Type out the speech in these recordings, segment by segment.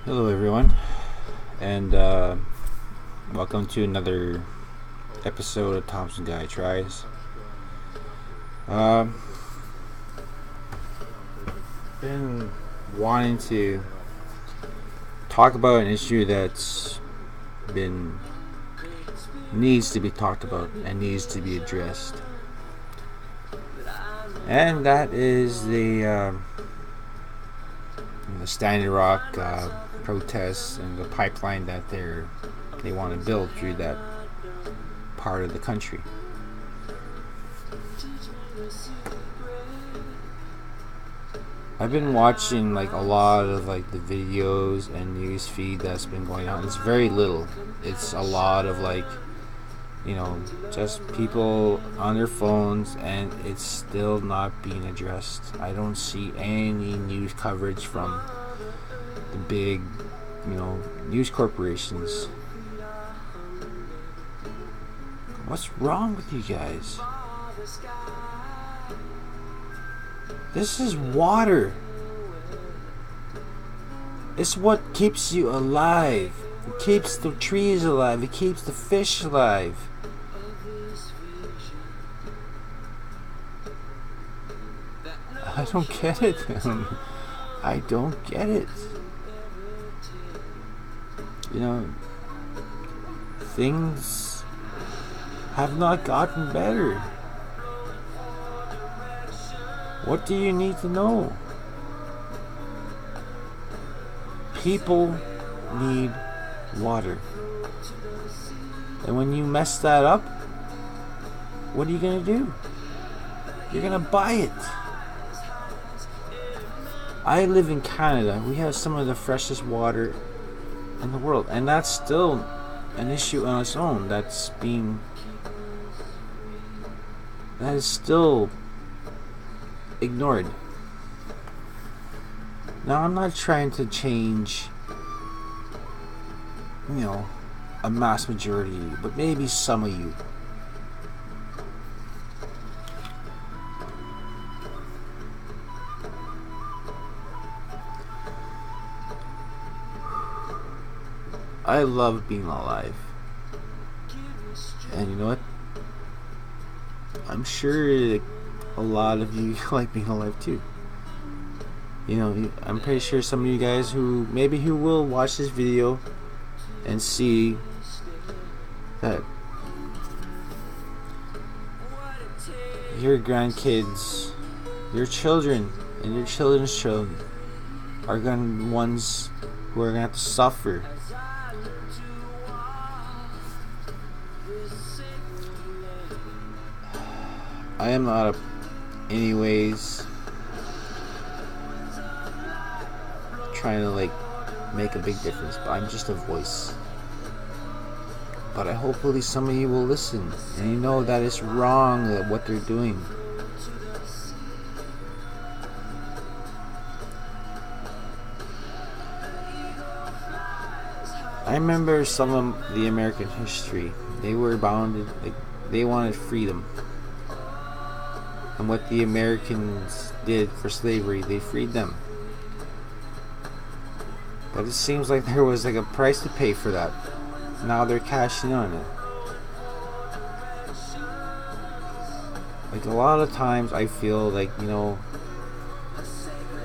Hello, everyone, and welcome to another episode of Thompson Guy Tries. Um, been wanting to talk about an issue that's been needs to be talked about and needs to be addressed, and that is the Standing Rock protests and the pipeline that they want to build through that part of the country. I've been watching like a lot of like the videos and news feed that's been going on. It's very little. It's a lot of like just people on their phones, and it's still not being addressed. I don't see any news coverage from the big, news corporations. What's wrong with you guys? This is water. It's what keeps you alive. It keeps the trees alive. It keeps the fish alive. I don't get it. I don't get it. Things have not gotten better. What do you need to know? People need water. And when you mess that up, what are you going to do? You're going to buy it. I live in Canada. We have some of the freshest water in the world, and that's still an issue on its own. That is still ignored. Now, I'm not trying to change, a mass majority of you, but maybe some of you. I love being alive. And you know what? I'm sure a lot of you like being alive too. I'm pretty sure some of you guys who will watch this video and see that your grandkids, your children, and your children's children are going to be ones who are going to have to suffer. I am not anyways trying to make a big difference, but I'm just a voice. But hopefully some of you will listen, and you know that it's wrong that what they're doing. I remember some of the American history. They were bounded, they wanted freedom. And what the Americans did for slavery, they freed them. But it seems like there was a price to pay for that. Now they're cashing on it. A lot of times I feel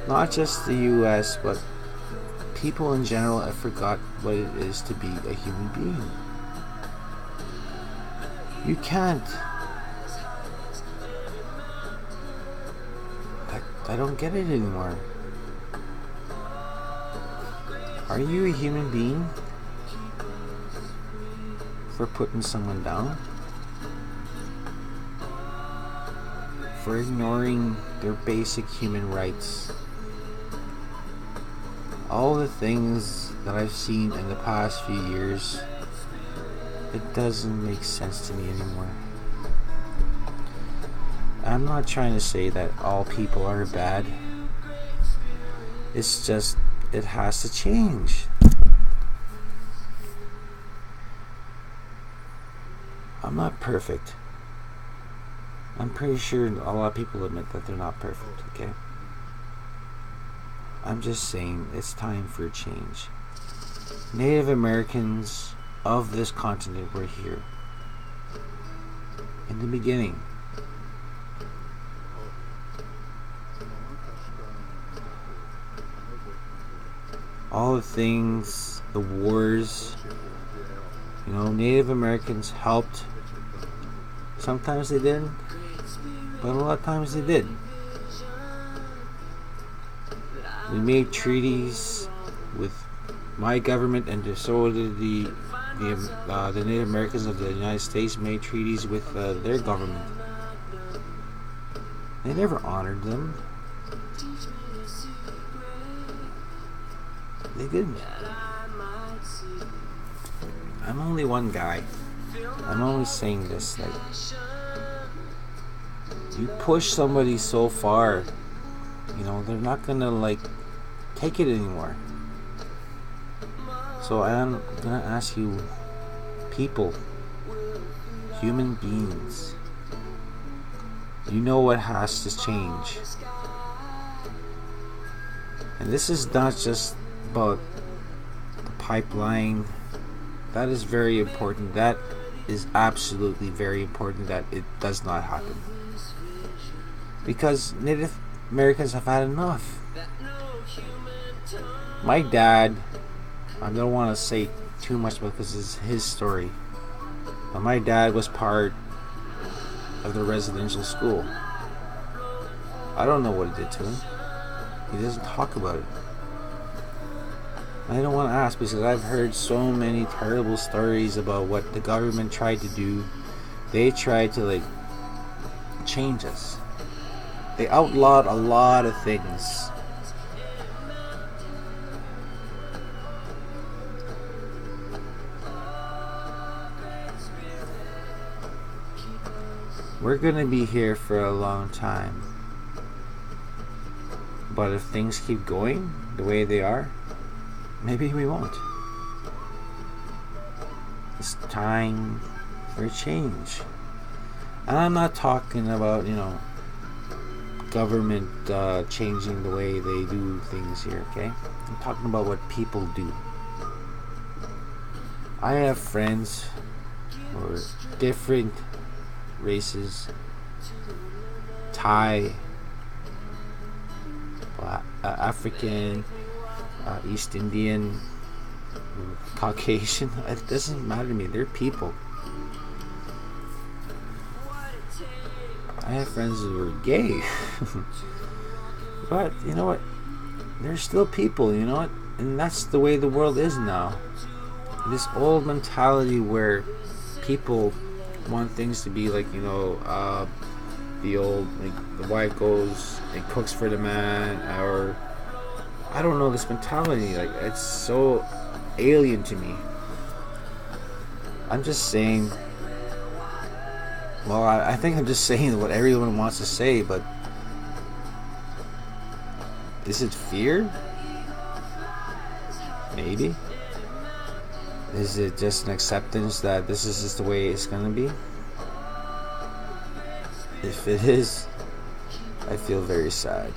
not just the US, but people in general have forgot what it is to be a human being. You can't. I don't get it anymore. Are you a human being for putting someone down? For ignoring their basic human rights? All the things that I've seen in the past few years, it doesn't make sense to me anymore. I'm not trying to say that all people are bad. It's just, it has to change. I'm not perfect. I'm pretty sure a lot of people admit that they're not perfect, okay? I'm just saying it's time for a change. Native Americans of this continent were here in the beginning. All the things, the wars, Native Americans helped. Sometimes they didn't, but a lot of times they did. We made treaties with my government, and so did the Native Americans of the United States made treaties with their government. They never honored them. They didn't. I'm only one guy. I'm only saying this, like, you push somebody so far, they're not gonna take it anymore. So I'm gonna ask you, people, human beings, what has to change. And this is not just about the pipeline. That is very important. That is absolutely very important that it does not happen. Because Native Americans have had enough. My dad, I don't want to say too much because it's his story, but my dad was part of the residential school. I don't know what it did to him. He doesn't talk about it. I don't want to ask because I've heard so many terrible stories about what the government tried to do. They tried to change us. They outlawed a lot of things. We're gonna be here for a long time. But if things keep going the way they are, maybe we won't. It's time for a change. And I'm not talking about, government changing the way they do things here, okay? I'm talking about what people do. I have friends who are different races, Thai, African, East Indian, Caucasian. It doesn't matter to me. They're people. I have friends who are gay. But you know what? They're still people, and that's the way the world is now. This old mentality where people want things to be the old, the wife goes and cooks for the man, or I don't know, this mentality, it's so alien to me. I'm just saying, I think I'm just saying what everyone wants to say, but is it fear? Maybe. Is it just an acceptance that this is just the way it's gonna be? If it is, I feel very sad.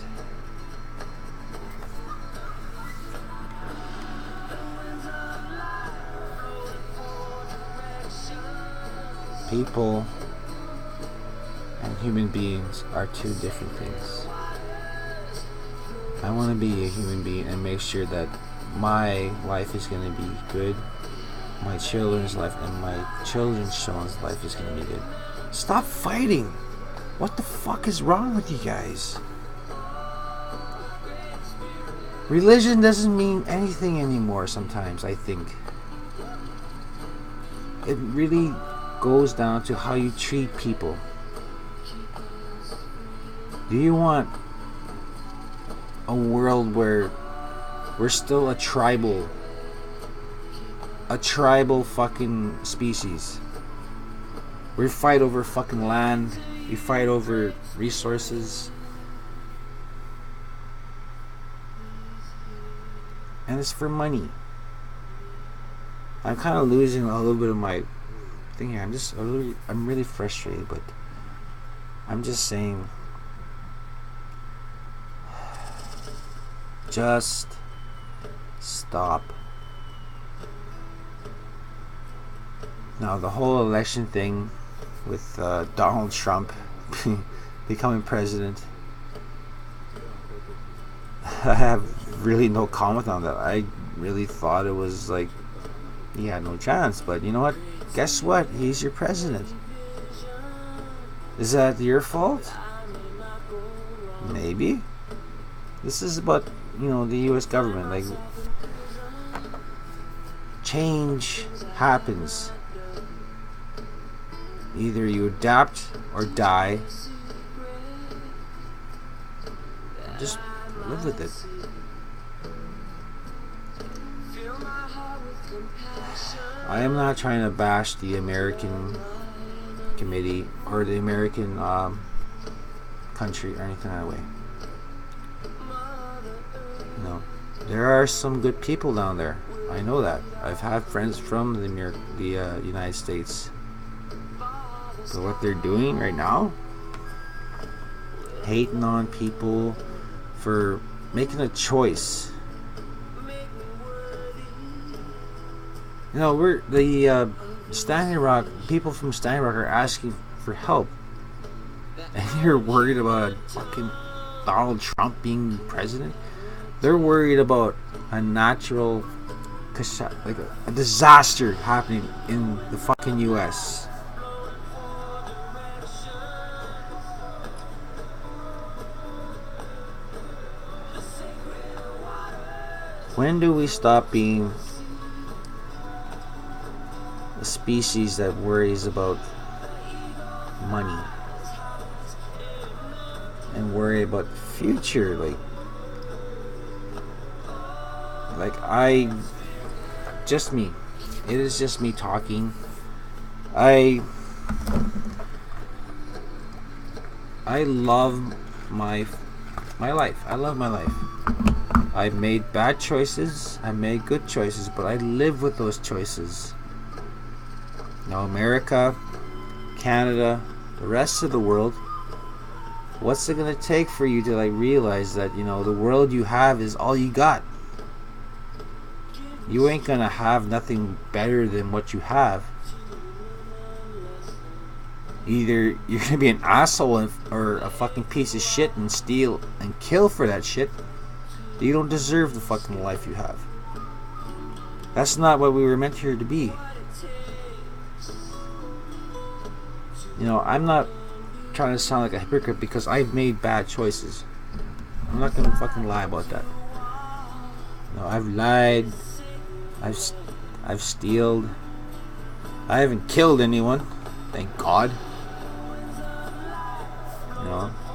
People and human beings are two different things. I want to be a human being and make sure that my life is going to be good, my children's life and my children's children's life is going to be good. Stop fighting! What the fuck is wrong with you guys? Religion doesn't mean anything anymore sometimes, I think. It really goes down to how you treat people. Do you want a world where we're still a tribal fucking species? We fight over fucking land. We fight over resources. And it's for money. I'm kind of losing a little bit of my thing here. I'm really frustrated, but I'm just saying, just stop Now the whole election thing with Donald Trump becoming president, I have really no comment on that. I really thought it was like he had no chance, but you know what? Guess what? He's your president. Is that your fault? Maybe. This is about, the U.S. government. Like, change happens. Either you adapt or die. Just live with it. I am not trying to bash the American committee or the American country or anything that way. There are some good people down there. I know that. I've had friends from the United States. But what they're doing right now, hating on people for making a choice. We're the Standing Rock people from Standing Rock are asking for help, and you're worried about fucking Donald Trump being president. They're worried about a natural, like a disaster happening in the fucking U.S. When do we stop being a species that worries about money and worry about future? Just me. It is just me talking. I love my life. I love my life. I made bad choices. I made good choices, but I live with those choices. America, Canada, the rest of the world. What's it gonna take for you to realize that the world you have is all you got? You ain't gonna have nothing better than what you have. Either you're gonna be an asshole or a fucking piece of shit and steal and kill for that shit. You don't deserve the fucking life you have. That's not what we were meant here to be. I'm not trying to sound like a hypocrite because I've made bad choices. I'm not gonna fucking lie about that. I've lied. I've stealed. I haven't killed anyone, thank God.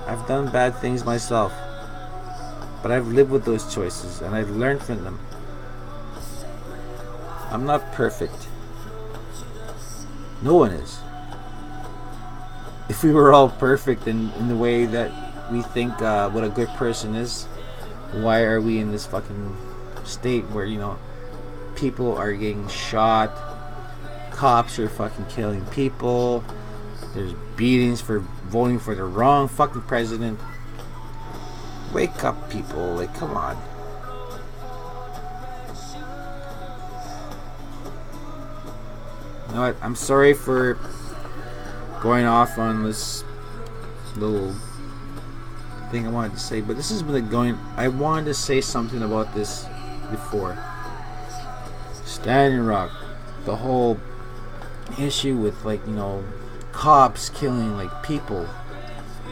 I've done bad things myself, but I've lived with those choices and I've learned from them. I'm not perfect. No one is. If we were all perfect in the way that we think what a good person is, why are we in this fucking state where people are getting shot, cops are fucking killing people, there's beatings for voting for the wrong fucking president? Wake up, people. Come on. You know what? I'm sorry for going off on this little thing I wanted to say, but this has been I wanted to say something about this before. Standing Rock, the whole issue with cops killing people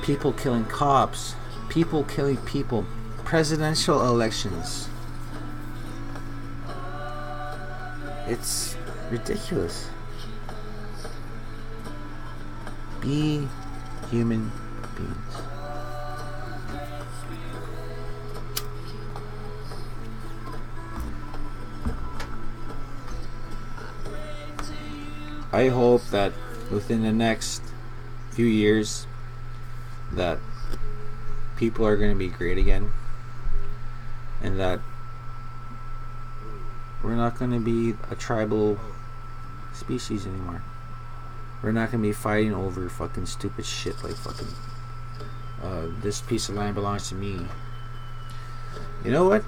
killing cops, people killing people, presidential elections. It's ridiculous. Be human beings. I hope that within the next few years that people are going to be great again, and that we're not going to be a tribal species anymore. We're not going to be fighting over fucking stupid shit like fucking this piece of land belongs to me. You know what?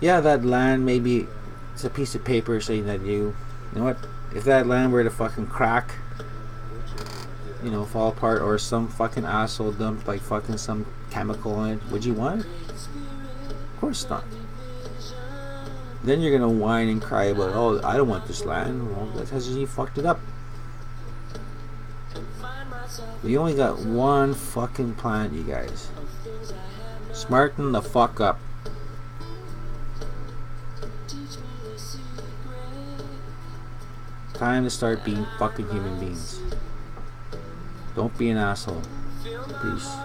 Yeah, that land maybe It's a piece of paper saying that you know what? If that land were to fucking crack, you know, fall apart, or some fucking asshole dumped like fucking some chemical on it, would you want it? Of course not. Then you're gonna whine and cry about, oh, I don't want this land. Well, that's because you fucked it up. You only got one fucking planet, you guys. Smarten the fuck up. Time to start being fucking human beings. Don't be an asshole. Peace.